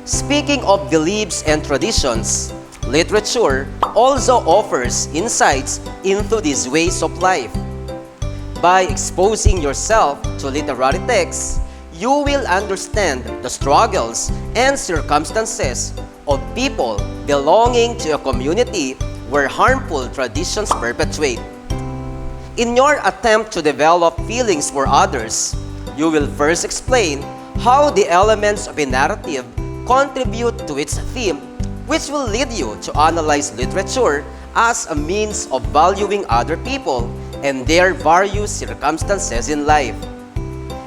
Speaking of beliefs and traditions, literature also offers insights into these ways of life. By exposing yourself to literary texts, you will understand the struggles and circumstances of people belonging to a community where harmful traditions perpetuate. In your attempt to develop feelings for others, you will first explain how the elements of a narrative contribute to its theme, which will lead you to analyze literature as a means of valuing other people and their various circumstances in life.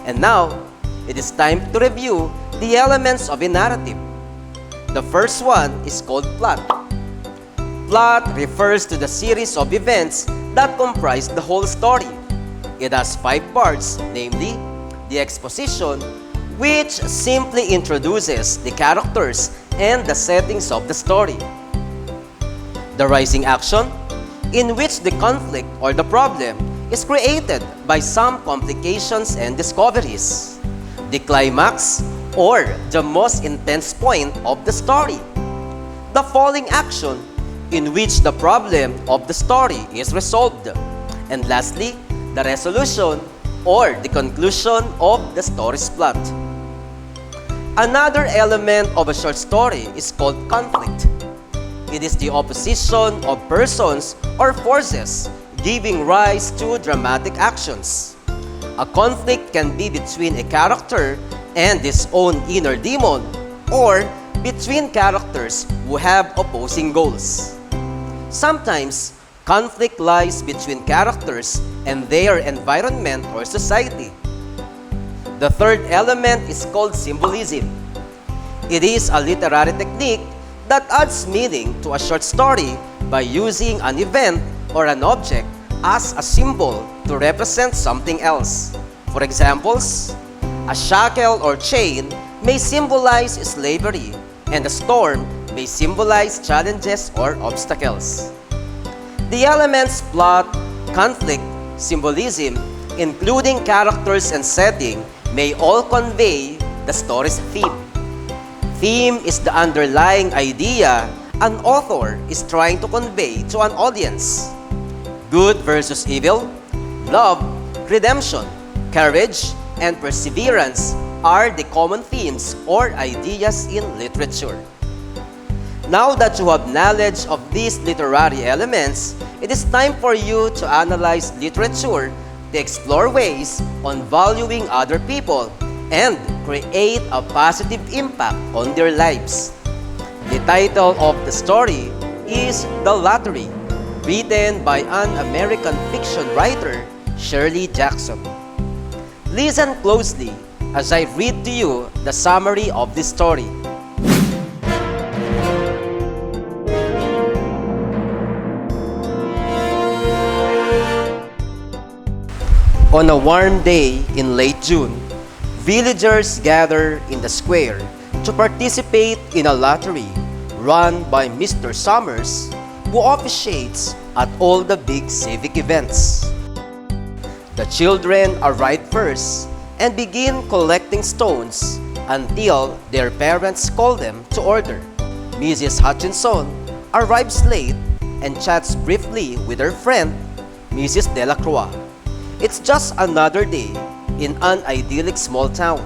And now, it is time to review the elements of a narrative. The first one is called plot. Plot refers to the series of events that comprise the whole story. It has 5 parts, namely, the exposition, which simply introduces the characters and the settings of the story. The rising action, in which the conflict or the problem is created by some complications and discoveries. The climax, or the most intense point of the story. The falling action, in which the problem of the story is resolved. And lastly, the resolution, or the conclusion of the story's plot. Another element of a short story is called conflict. It is the opposition of persons or forces giving rise to dramatic actions. A conflict can be between a character and his own inner demon, or between characters who have opposing goals. Sometimes, conflict lies between characters and their environment or society. The third element is called symbolism. It is a literary technique that adds meaning to a short story by using an event or an object as a symbol to represent something else. For examples, a shackle or chain may symbolize slavery, and a storm may symbolize challenges or obstacles. The elements plot, conflict, symbolism, including characters and setting, may all convey the story's theme. Theme is the underlying idea an author is trying to convey to an audience. Good versus evil, love, redemption, courage, and perseverance are the common themes or ideas in literature. Now that you have knowledge of these literary elements, it is time for you to analyze literature to explore ways on valuing other people and create a positive impact on their lives. The title of the story is The Lottery, written by an American fiction writer, Shirley Jackson. Listen closely as I read to you the summary of this story. On a warm day in late June, villagers gather in the square to participate in a lottery run by Mr. Summers, who officiates at all the big civic events. The children arrive first and begin collecting stones until their parents call them to order. Mrs. Hutchinson arrives late and chats briefly with her friend, Mrs. Delacroix. It's just another day in an idyllic small town.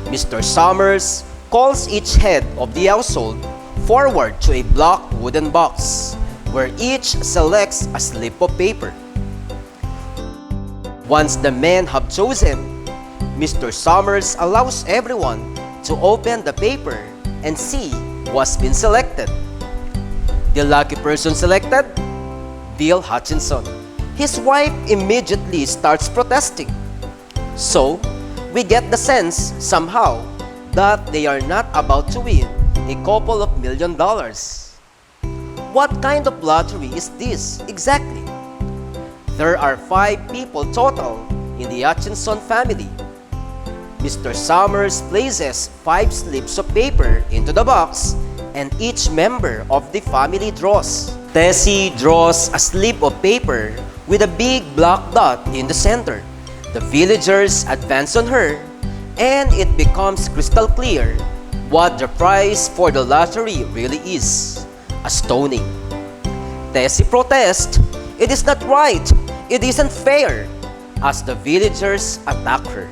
Mr. Summers calls each head of the household forward to a black wooden box, where each selects a slip of paper. Once the men have chosen, Mr. Summers allows everyone to open the paper and see who has been selected. The lucky person selected? Bill Hutchinson. His wife immediately starts protesting. So, we get the sense, somehow, that they are not about to win a couple of $1 million. What kind of lottery is this exactly? There are 5 people total in the Hutchinson family. Mr. Summers places 5 slips of paper into the box, and each member of the family draws. Tessie draws a slip of paper with a big black dot in the center. The villagers advance on her, and it becomes crystal clear what the price for the lottery really is: a stoning. Tessie protests, "It is not right, it isn't fair," as the villagers attack her.